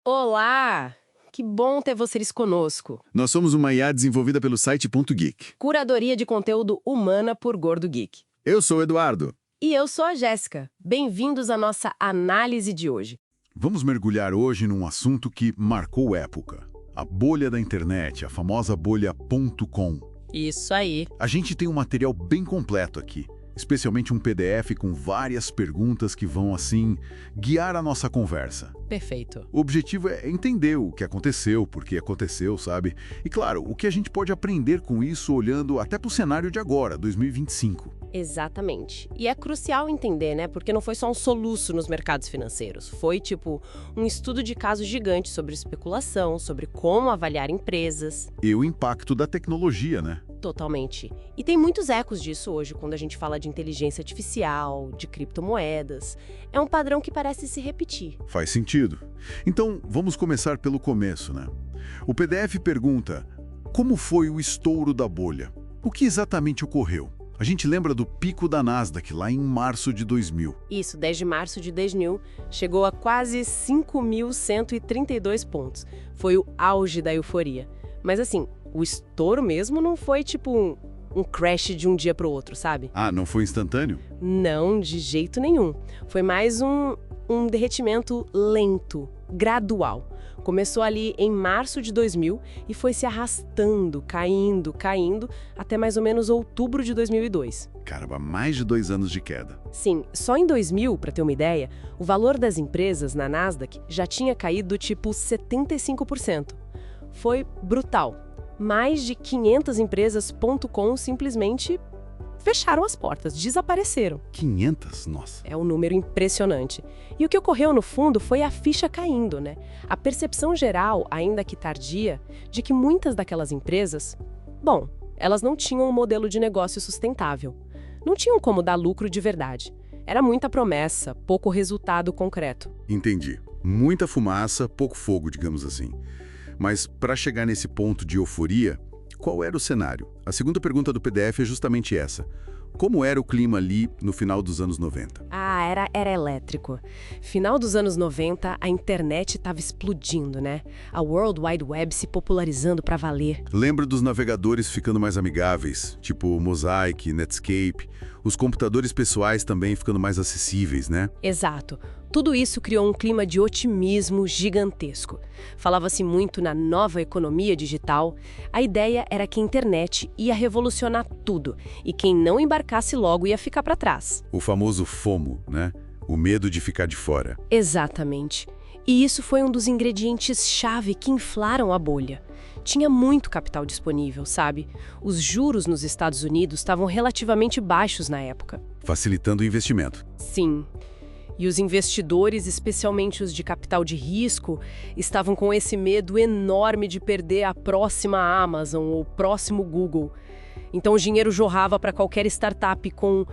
Olá! Que bom ter vocês conosco. Nós somos uma IA desenvolvida pelo site Ponto Geek. Curadoria de conteúdo humana por Gordo Geek. Eu sou o Eduardo. E eu sou a Jéssica. Bem-vindos à nossa análise de hoje. Vamos mergulhar hoje num assunto que marcou época. A bolha da internet, a famosa bolha .com. Isso aí. A gente tem um material bem completo aqui, especialmente um PDF com várias perguntas que vão, assim, guiar a nossa conversa. Perfeito. O objetivo é entender o que aconteceu, por que aconteceu, sabe? E, claro, o que a gente pode aprender com isso olhando até para o cenário de agora, 2025. Exatamente. E é crucial entender, né? Porque não foi só um soluço nos mercados financeiros. Foi, um estudo de caso gigante sobre especulação, sobre como avaliar empresas. E o impacto da tecnologia, né? Totalmente. E tem muitos ecos disso hoje, quando a gente fala de inteligência artificial, de criptomoedas. É um padrão que parece se repetir. Faz sentido. Então, vamos começar pelo começo, né? O PDF pergunta: como foi o estouro da bolha? O que exatamente ocorreu? A gente lembra do pico da Nasdaq, lá em março de 2000. Isso, 10 de março de 2000, chegou a quase 5.132 pontos. Foi o auge da euforia. Mas assim, o estouro mesmo não foi um crash de um dia para o outro, sabe? Ah, não foi instantâneo? Não, de jeito nenhum. Foi mais um derretimento lento, gradual. Começou ali em março de 2000 e foi se arrastando, caindo, até mais ou menos outubro de 2002. Caramba, mais de 2 anos de queda. Sim, só em 2000, para ter uma ideia, o valor das empresas na Nasdaq já tinha caído 75%. Foi brutal. Mais de 500 empresas .com simplesmente fecharam as portas, desapareceram. 500? Nossa. É um número impressionante. E o que ocorreu no fundo foi a ficha caindo, né? A percepção geral, ainda que tardia, de que muitas daquelas empresas, elas não tinham um modelo de negócio sustentável. Não tinham como dar lucro de verdade. Era muita promessa, pouco resultado concreto. Entendi. Muita fumaça, pouco fogo, digamos assim. Mas para chegar nesse ponto de euforia, qual era o cenário? A segunda pergunta do PDF é justamente essa. Como era o clima ali no final dos anos 90? Era elétrico. Final dos anos 90, a internet estava explodindo, né? A World Wide Web se popularizando para valer. Lembro dos navegadores ficando mais amigáveis, tipo Mosaic, Netscape. Os computadores pessoais também ficando mais acessíveis, né? Exato. Tudo isso criou um clima de otimismo gigantesco. Falava-se muito na nova economia digital. A ideia era que a internet ia revolucionar tudo e quem não embarcasse logo ia ficar para trás. O famoso FOMO, né? O medo de ficar de fora. Exatamente. E isso foi um dos ingredientes-chave que inflaram a bolha. Tinha muito capital disponível, sabe? Os juros nos Estados Unidos estavam relativamente baixos na época. Facilitando o investimento. Sim. E os investidores, especialmente os de capital de risco, estavam com esse medo enorme de perder a próxima Amazon ou o próximo Google. Então o dinheiro jorrava para qualquer startup com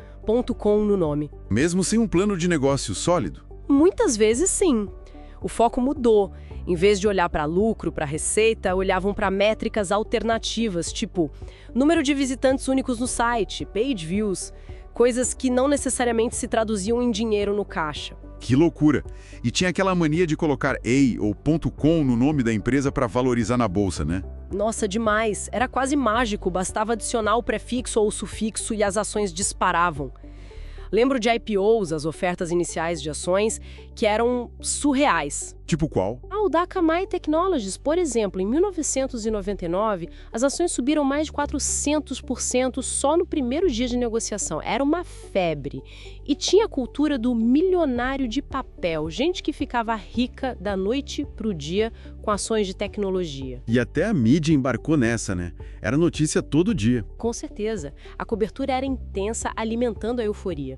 .com no nome. Mesmo sem um plano de negócio sólido? Muitas vezes sim. O foco mudou. Em vez de olhar para lucro, para receita, olhavam para métricas alternativas, tipo número de visitantes únicos no site, page views, coisas que não necessariamente se traduziam em dinheiro no caixa. Que loucura! E tinha aquela mania de colocar A ou .com no nome da empresa para valorizar na bolsa, né? Nossa, demais! Era quase mágico, bastava adicionar o prefixo ou o sufixo e as ações disparavam. Lembro de IPOs, as ofertas iniciais de ações, que eram surreais. Tipo qual? O da Akamai Technologies, por exemplo, em 1999, as ações subiram mais de 400% só no primeiro dia de negociação. Era uma febre. E tinha a cultura do milionário de papel, gente que ficava rica da noite pro dia com ações de tecnologia. E até a mídia embarcou nessa, né? Era notícia todo dia. Com certeza. A cobertura era intensa, alimentando a euforia.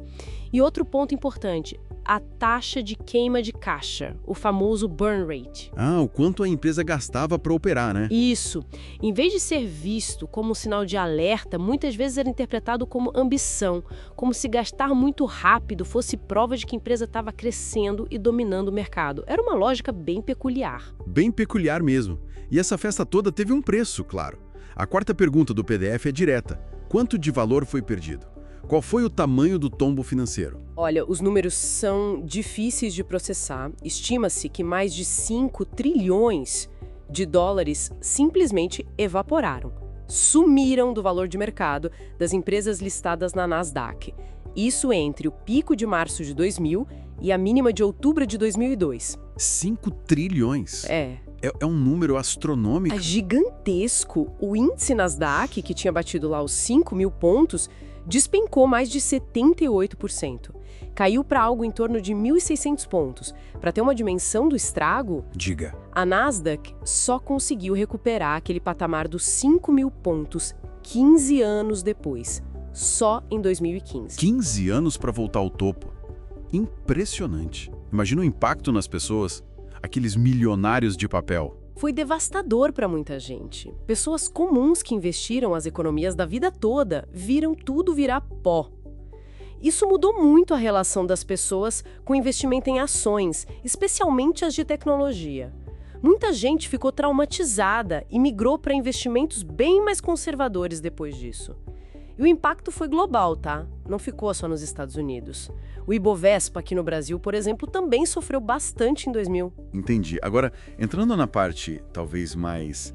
E outro ponto importante, a taxa de queima de caixa, o famoso burn rate. O quanto a empresa gastava para operar, né? Isso. Em vez de ser visto como um sinal de alerta, muitas vezes era interpretado como ambição, como se gastar muito rápido fosse prova de que a empresa estava crescendo e dominando o mercado. Era uma lógica bem peculiar. Bem peculiar mesmo. E essa festa toda teve um preço, claro. A quarta pergunta do PDF é direta. Quanto de valor foi perdido? Qual foi o tamanho do tombo financeiro? Olha, os números são difíceis de processar. Estima-se que mais de 5 trilhões de dólares simplesmente evaporaram, sumiram do valor de mercado das empresas listadas na Nasdaq. Isso entre o pico de março de 2000 e a mínima de outubro de 2002. 5 trilhões? É É um número astronômico. gigantesco. O índice Nasdaq, que tinha batido lá os 5.000 pontos, despencou mais de 78%. Caiu para algo em torno de 1.600 pontos. Para ter uma dimensão do estrago, Diga. a Nasdaq só conseguiu recuperar aquele patamar dos 5.000 pontos 15 anos depois, só em 2015. 15 anos para voltar ao topo. Impressionante. Imagina o impacto nas pessoas, aqueles milionários de papel. Foi devastador para muita gente. Pessoas comuns que investiram as economias da vida toda viram tudo virar pó. Isso mudou muito a relação das pessoas com investimento em ações, especialmente as de tecnologia. Muita gente ficou traumatizada e migrou para investimentos bem mais conservadores depois disso. E o impacto foi global, tá? Não ficou só nos Estados Unidos. O Ibovespa aqui no Brasil, por exemplo, também sofreu bastante em 2000. Entendi. Agora, entrando na parte talvez mais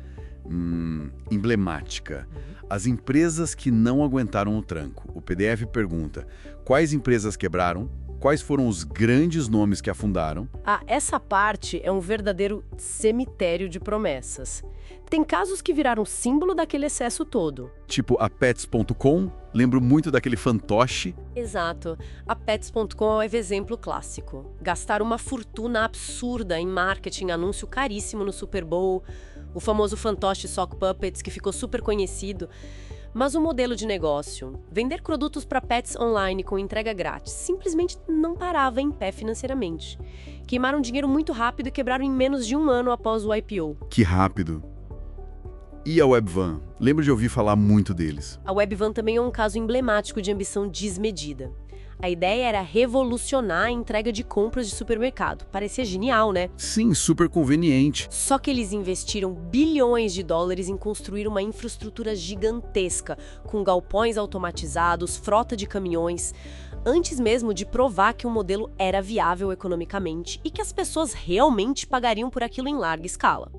emblemática, as empresas que não aguentaram o tranco. O PDF pergunta: quais empresas quebraram? Quais foram os grandes nomes que afundaram? Essa parte é um verdadeiro cemitério de promessas. Tem casos que viraram símbolo daquele excesso todo. Tipo a Pets.com, lembro muito daquele fantoche. Exato. A Pets.com é o exemplo clássico. Gastaram uma fortuna absurda em marketing, anúncio caríssimo no Super Bowl, o famoso fantoche Sock Puppets, que ficou super conhecido. Mas o modelo de negócio, vender produtos para pets online com entrega grátis, simplesmente não parava em pé financeiramente. Queimaram dinheiro muito rápido e quebraram em menos de um ano após o IPO. Que rápido. E a Webvan? Lembro de ouvir falar muito deles. A Webvan também é um caso emblemático de ambição desmedida. A ideia era revolucionar a entrega de compras de supermercado. Parecia genial, né? Sim, super conveniente. Só que eles investiram bilhões de dólares em construir uma infraestrutura gigantesca, com galpões automatizados, frota de caminhões, antes mesmo de provar que o modelo era viável economicamente e que as pessoas realmente pagariam por aquilo em larga escala.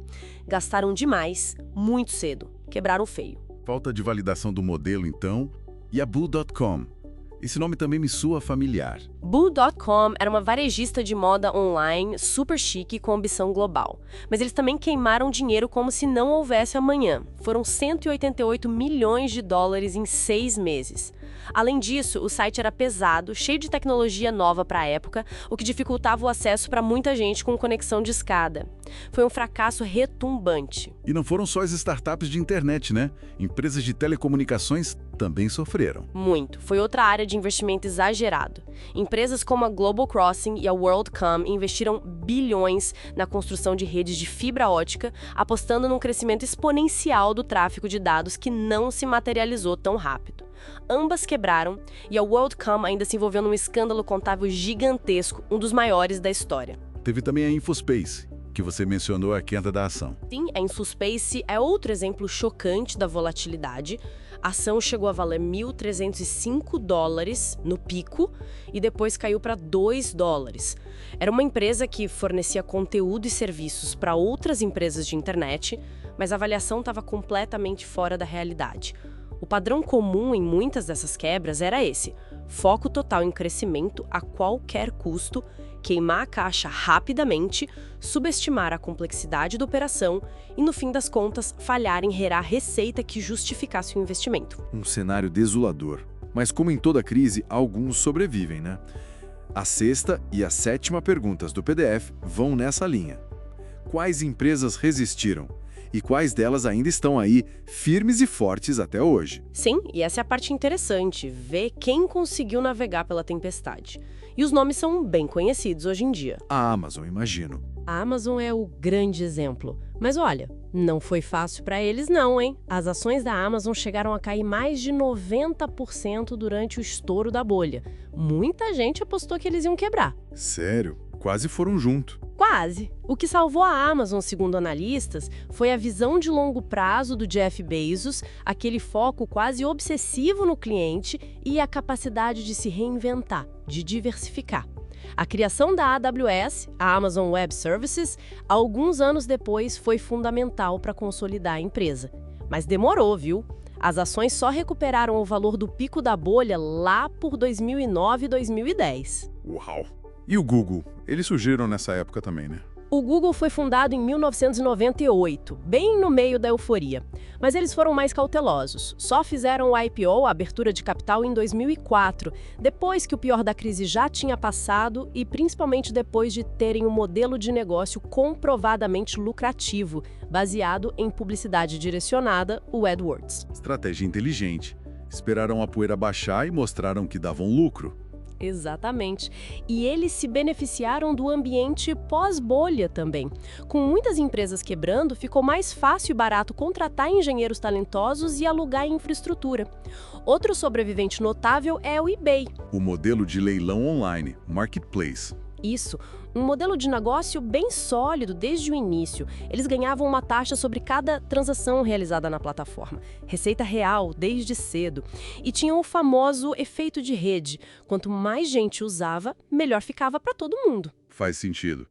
Gastaram demais, muito cedo. Quebraram feio. Falta de validação do modelo, então. E a Boo.com? Esse nome também me soa familiar. Boo.com era uma varejista de moda online super chique com ambição global. Mas eles também queimaram dinheiro como se não houvesse amanhã. Foram 188 milhões de dólares em 6 meses. Além disso, o site era pesado, cheio de tecnologia nova para a época, o que dificultava o acesso para muita gente com conexão de escada. Foi um fracasso retumbante. E não foram só as startups de internet, né? Empresas de telecomunicações também sofreram. Muito. Foi outra área de investimento exagerado. Empresas como a Global Crossing e a WorldCom investiram bilhões na construção de redes de fibra ótica, apostando num crescimento exponencial do tráfego de dados que não se materializou tão rápido. Ambas quebraram e a WorldCom ainda se envolveu num escândalo contábil gigantesco, um dos maiores da história. Teve também a Infospace, que você mencionou a queda da ação. Sim, a Infospace é outro exemplo chocante da volatilidade. A ação chegou a valer 1.305 dólares no pico e depois caiu para 2 dólares. Era uma empresa que fornecia conteúdo e serviços para outras empresas de internet, mas a avaliação estava completamente fora da realidade. O padrão comum em muitas dessas quebras era esse: foco total em crescimento a qualquer custo, queimar a caixa rapidamente, subestimar a complexidade da operação e, no fim das contas, falhar em gerar receita que justificasse o investimento. Um cenário desolador. Mas como em toda crise, alguns sobrevivem, né? A sexta e a sétima perguntas do PDF vão nessa linha. Quais empresas resistiram? E quais delas ainda estão aí, firmes e fortes até hoje? Sim, e essa é a parte interessante, ver quem conseguiu navegar pela tempestade. E os nomes são bem conhecidos hoje em dia. A Amazon, imagino. A Amazon é o grande exemplo. Mas olha, não foi fácil para eles não, hein? As ações da Amazon chegaram a cair mais de 90% durante o estouro da bolha. Muita gente apostou que eles iam quebrar. Sério? Quase foram junto. base. O que salvou a Amazon, segundo analistas, foi a visão de longo prazo do Jeff Bezos, aquele foco quase obsessivo no cliente e a capacidade de se reinventar, de diversificar. A criação da AWS, a Amazon Web Services, alguns anos depois foi fundamental para consolidar a empresa. Mas demorou, viu? As ações só recuperaram o valor do pico da bolha lá por 2009 e 2010. Uau! E o Google? Eles surgiram nessa época também, né? O Google foi fundado em 1998, bem no meio da euforia. Mas eles foram mais cautelosos. Só fizeram o IPO, a abertura de capital, em 2004, depois que o pior da crise já tinha passado e principalmente depois de terem um modelo de negócio comprovadamente lucrativo, baseado em publicidade direcionada, o AdWords. Estratégia inteligente. Esperaram a poeira baixar e mostraram que davam lucro. Exatamente. E eles se beneficiaram do ambiente pós-bolha também. Com muitas empresas quebrando, ficou mais fácil e barato contratar engenheiros talentosos e alugar infraestrutura. Outro sobrevivente notável é o eBay. O modelo de leilão online, Marketplace. Isso, um modelo de negócio bem sólido desde o início. Eles ganhavam uma taxa sobre cada transação realizada na plataforma. Receita real, desde cedo. E tinham o famoso efeito de rede. Quanto mais gente usava, melhor ficava para todo mundo. Faz sentido.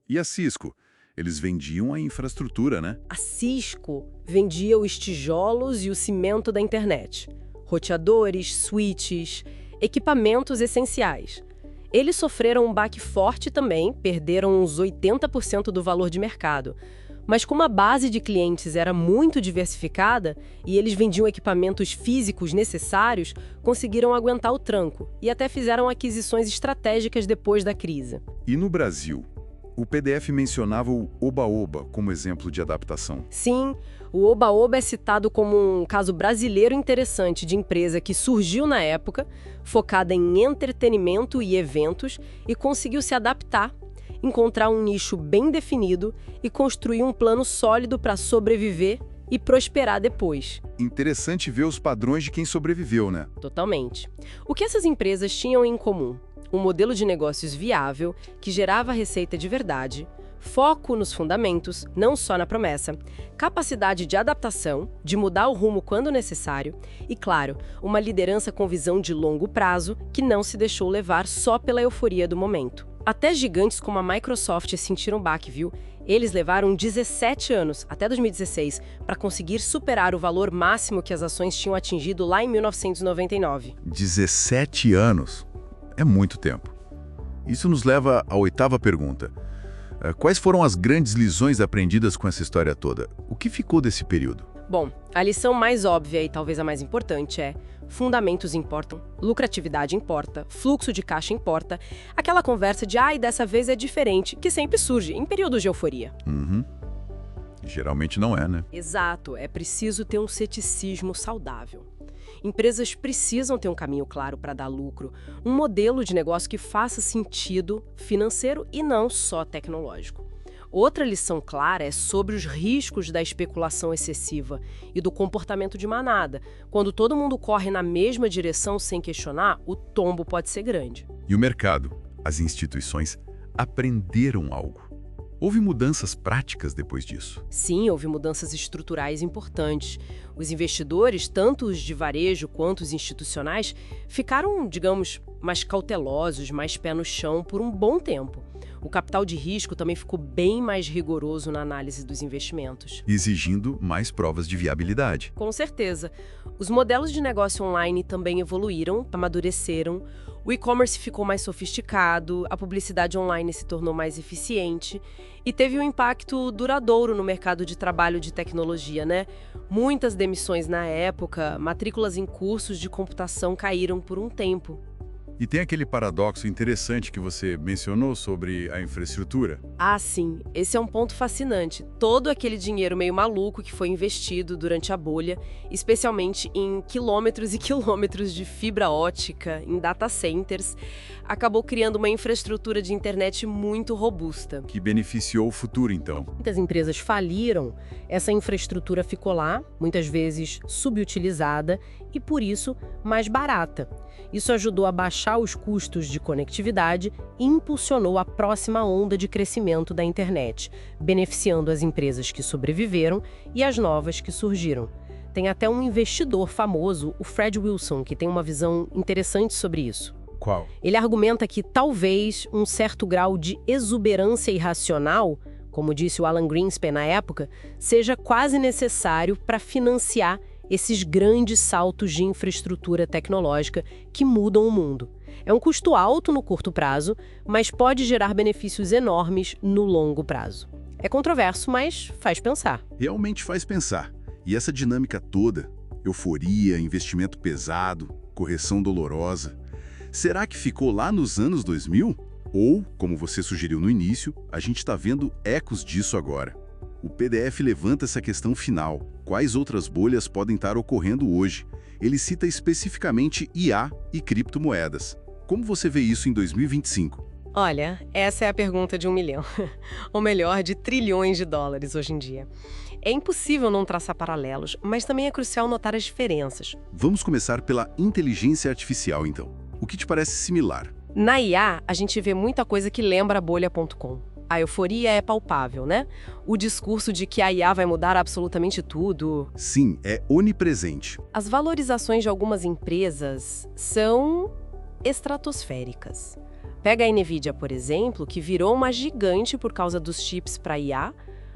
E a Cisco? Eles vendiam a infraestrutura, né? A Cisco vendia os tijolos e o cimento da internet. Roteadores, switches, equipamentos essenciais. Eles sofreram um baque forte também, perderam uns 80% do valor de mercado. Mas como a base de clientes era muito diversificada e eles vendiam equipamentos físicos necessários, conseguiram aguentar o tranco e até fizeram aquisições estratégicas depois da crise. E no Brasil? O PDF mencionava o Oba-Oba como exemplo de adaptação. Sim, o Oba-Oba é citado como um caso brasileiro interessante de empresa que surgiu na época, focada em entretenimento e eventos, e conseguiu se adaptar, encontrar um nicho bem definido e construir um plano sólido para sobreviver e prosperar depois. Interessante ver os padrões de quem sobreviveu, né? Totalmente. O que essas empresas tinham em comum? Um modelo de negócios viável, que gerava receita de verdade, foco nos fundamentos, não só na promessa, capacidade de adaptação, de mudar o rumo quando necessário e, claro, uma liderança com visão de longo prazo que não se deixou levar só pela euforia do momento. Até gigantes como a Microsoft sentiram baque, viu? Eles levaram 17 anos, até 2016, para conseguir superar o valor máximo que as ações tinham atingido lá em 1999. 17 anos? É muito tempo. Isso nos leva à oitava pergunta. Quais foram as grandes lições aprendidas com essa história toda? O que ficou desse período? Bom, a lição mais óbvia e talvez a mais importante é: fundamentos importam, lucratividade importa, fluxo de caixa importa, aquela conversa de dessa vez é diferente, que sempre surge em períodos de euforia. Geralmente não é, né? Exato, é preciso ter um ceticismo saudável. Empresas precisam ter um caminho claro para dar lucro, um modelo de negócio que faça sentido financeiro e não só tecnológico. Outra lição clara é sobre os riscos da especulação excessiva e do comportamento de manada. Quando todo mundo corre na mesma direção sem questionar, o tombo pode ser grande. E o mercado? As instituições aprenderam algo. Houve mudanças práticas depois disso? Sim, houve mudanças estruturais importantes. Os investidores, tanto os de varejo quanto os institucionais, ficaram, digamos, mais cautelosos, mais pé no chão por um bom tempo. O capital de risco também ficou bem mais rigoroso na análise dos investimentos. Exigindo mais provas de viabilidade. Com certeza. Os modelos de negócio online também evoluíram, amadureceram. O e-commerce ficou mais sofisticado, a publicidade online se tornou mais eficiente e teve um impacto duradouro no mercado de trabalho de tecnologia, né? Muitas demissões na época, matrículas em cursos de computação caíram por um tempo. E tem aquele paradoxo interessante que você mencionou sobre a infraestrutura. Ah, sim. Esse é um ponto fascinante. Todo aquele dinheiro meio maluco que foi investido durante a bolha, especialmente em quilômetros e quilômetros de fibra ótica, em data centers, acabou criando uma infraestrutura de internet muito robusta. Que beneficiou o futuro, então. Muitas empresas faliram, essa infraestrutura ficou lá, muitas vezes subutilizada e, por isso, mais barata. Isso ajudou a baixar baixar os custos de conectividade e impulsionou a próxima onda de crescimento da internet, beneficiando as empresas que sobreviveram e as novas que surgiram. Tem até um investidor famoso, o Fred Wilson, que tem uma visão interessante sobre isso. Qual? Ele argumenta que talvez um certo grau de exuberância irracional, como disse o Alan Greenspan na época, seja quase necessário para financiar esses grandes saltos de infraestrutura tecnológica que mudam o mundo. É um custo alto no curto prazo, mas pode gerar benefícios enormes no longo prazo. É controverso, mas faz pensar. Realmente faz pensar. E essa dinâmica toda, euforia, investimento pesado, correção dolorosa, será que ficou lá nos anos 2000? Ou, como você sugeriu no início, a gente está vendo ecos disso agora. O PDF levanta essa questão final. Quais outras bolhas podem estar ocorrendo hoje? Ele cita especificamente IA e criptomoedas. Como você vê isso em 2025? Olha, essa é a pergunta de 1 milhão. Ou melhor, de trilhões de dólares hoje em dia. É impossível não traçar paralelos, mas também é crucial notar as diferenças. Vamos começar pela inteligência artificial, então. O que te parece similar? Na IA, a gente vê muita coisa que lembra a bolha.com. A euforia é palpável, né? O discurso de que a IA vai mudar absolutamente tudo. Sim, é onipresente. As valorizações de algumas empresas são estratosféricas. Pega a Nvidia, por exemplo, que virou uma gigante por causa dos chips para IA.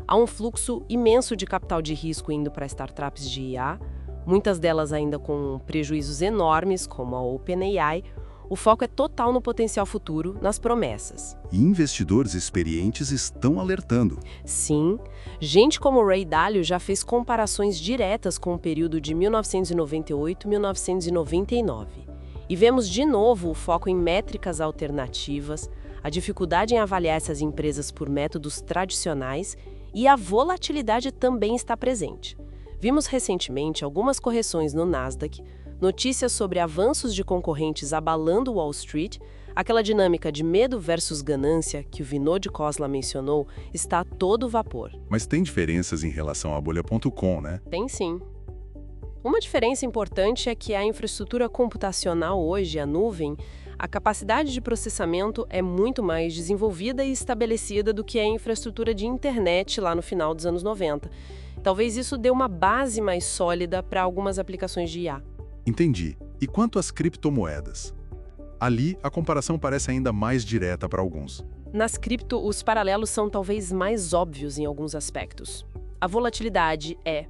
Há um fluxo imenso de capital de risco indo para startups de IA, muitas delas ainda com prejuízos enormes, como a OpenAI. O foco é total no potencial futuro, nas promessas. E investidores experientes estão alertando. Sim, gente como Ray Dalio já fez comparações diretas com o período de 1998 e 1999. E vemos de novo o foco em métricas alternativas, a dificuldade em avaliar essas empresas por métodos tradicionais e a volatilidade também está presente. Vimos recentemente algumas correções no Nasdaq, notícias sobre avanços de concorrentes abalando Wall Street, aquela dinâmica de medo versus ganância que o Vinod Khosla mencionou está a todo vapor. Mas tem diferenças em relação à bolha.com, né? Tem sim. Uma diferença importante é que a infraestrutura computacional hoje, a nuvem, a capacidade de processamento é muito mais desenvolvida e estabelecida do que a infraestrutura de internet lá no final dos anos 90. Talvez isso dê uma base mais sólida para algumas aplicações de IA. Entendi. E quanto às criptomoedas? Ali, a comparação parece ainda mais direta para alguns. Nas cripto, os paralelos são talvez mais óbvios em alguns aspectos. A volatilidade é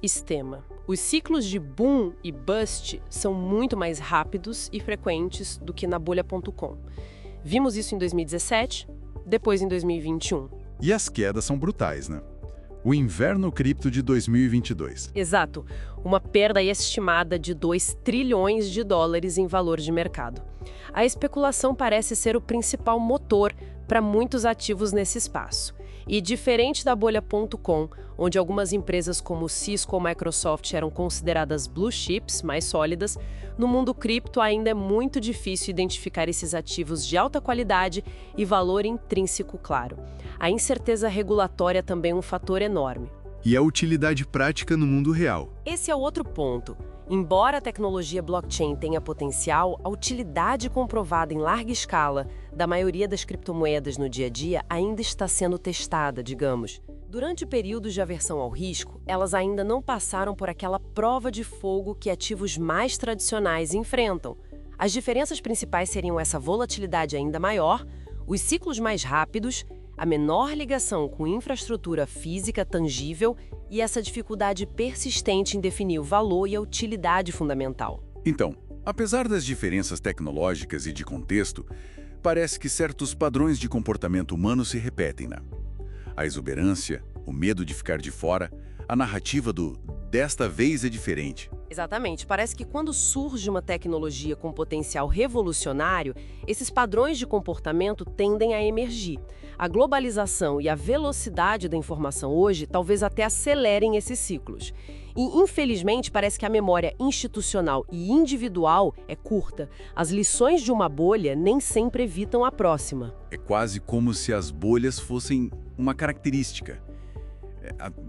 extrema. Os ciclos de boom e bust são muito mais rápidos e frequentes do que na bolha.com. Vimos isso em 2017, depois em 2021. E as quedas são brutais, né? O inverno cripto de 2022. Exato. Uma perda estimada de 2 trilhões de dólares em valor de mercado. A especulação parece ser o principal motor para muitos ativos nesse espaço. E diferente da bolha.com, onde algumas empresas como Cisco ou Microsoft eram consideradas blue chips, mais sólidas, no mundo cripto ainda é muito difícil identificar esses ativos de alta qualidade e valor intrínseco claro. A incerteza regulatória também é um fator enorme. E a utilidade prática no mundo real. Esse é o outro ponto. Embora a tecnologia blockchain tenha potencial, a utilidade comprovada em larga escala da maioria das criptomoedas no dia a dia ainda está sendo testada, digamos. Durante períodos de aversão ao risco, elas ainda não passaram por aquela prova de fogo que ativos mais tradicionais enfrentam. As diferenças principais seriam essa volatilidade ainda maior, os ciclos mais rápidos, a menor ligação com infraestrutura física tangível e essa dificuldade persistente em definir o valor e a utilidade fundamental. Então, apesar das diferenças tecnológicas e de contexto, parece que certos padrões de comportamento humano se repetem, né? A exuberância, o medo de ficar de fora, a narrativa do "desta vez é diferente". Exatamente. Parece que quando surge uma tecnologia com potencial revolucionário, esses padrões de comportamento tendem a emergir. A globalização e a velocidade da informação hoje talvez até acelerem esses ciclos. E, infelizmente, parece que a memória institucional e individual é curta. As lições de uma bolha nem sempre evitam a próxima. É quase como se as bolhas fossem uma característica,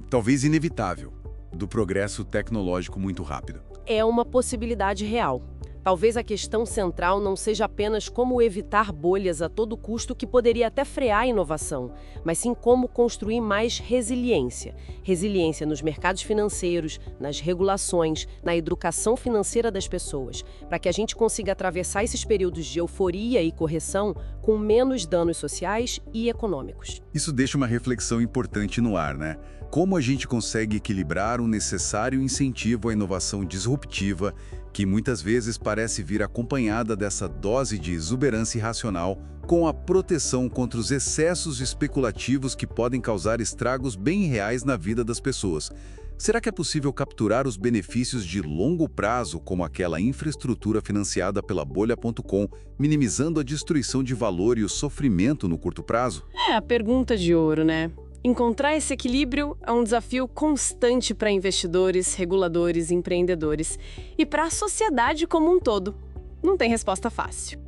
talvez inevitável, do progresso tecnológico muito rápido. É uma possibilidade real. Talvez a questão central não seja apenas como evitar bolhas a todo custo, que poderia até frear a inovação, mas sim como construir mais resiliência. Resiliência nos mercados financeiros, nas regulações, na educação financeira das pessoas, para que a gente consiga atravessar esses períodos de euforia e correção com menos danos sociais e econômicos. Isso deixa uma reflexão importante no ar, né? Como a gente consegue equilibrar um necessário incentivo à inovação disruptiva, que muitas vezes parece vir acompanhada dessa dose de exuberância irracional, com a proteção contra os excessos especulativos que podem causar estragos bem reais na vida das pessoas. Será que é possível capturar os benefícios de longo prazo, como aquela infraestrutura financiada pela Bolha.com, minimizando a destruição de valor e o sofrimento no curto prazo? É a pergunta de ouro, né? Encontrar esse equilíbrio é um desafio constante para investidores, reguladores, empreendedores e para a sociedade como um todo. Não tem resposta fácil.